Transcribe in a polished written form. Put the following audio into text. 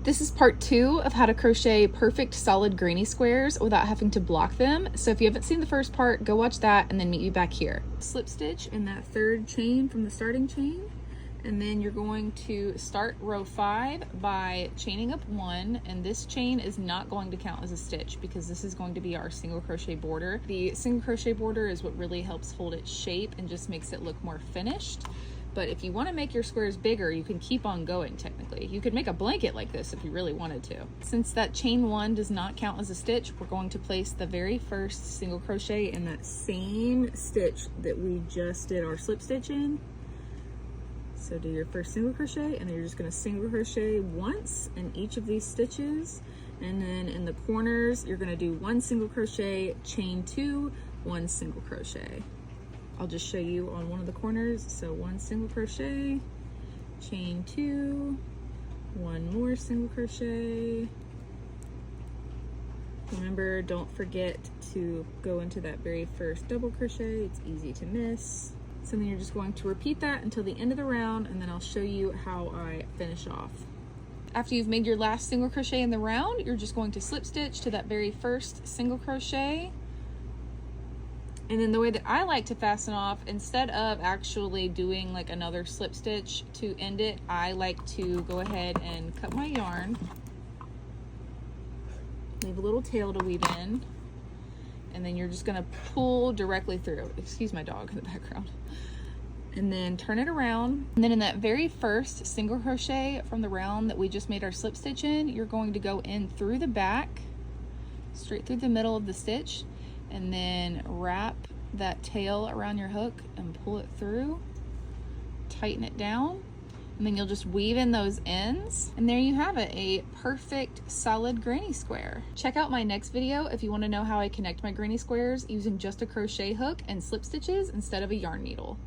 This is part 2 of how to crochet perfect solid granny squares without having to block them. So if you haven't seen the first part, go watch that and then meet me back here. Slip stitch in that third chain from the starting chain, and then you're going to start row 5 by chaining up 1, and this chain is not going to count as a stitch because this is going to be our single crochet border. The single crochet border is what really helps hold its shape and just makes it look more finished. But if you want to make your squares bigger, you can keep on going technically. You could make a blanket like this if you really wanted to. Since that chain 1 does not count as a stitch, we're going to place the very first single crochet in that same stitch that we just did our slip stitch in. So do your first single crochet, and then you're just going to single crochet once in each of these stitches. And then in the corners, you're going to do 1 single crochet, chain 2, 1 single crochet. I'll just show you on one of the corners. So 1 single crochet, chain 2, 1 more single crochet. Remember, don't forget to go into that very first double crochet. It's easy to miss. So then you're just going to repeat that until the end of the round, and then I'll show you how I finish off. After you've made your last single crochet in the round, you're just going to slip stitch to that very first single crochet. And then the way that I like to fasten off, instead of actually doing like another slip stitch to end it, I like to go ahead and cut my yarn, leave a little tail to weave in, and then you're just gonna pull directly through. Excuse my dog in the background. And then turn it around. And then in that very first single crochet from the round that we just made our slip stitch in, you're going to go in through the back, straight through the middle of the stitch, and then wrap that tail around your hook and pull it through, tighten it down, and then you'll just weave in those ends, and there you have it, a perfect solid granny square. Check out my next video if you want to know how I connect my granny squares using just a crochet hook and slip stitches instead of a yarn needle.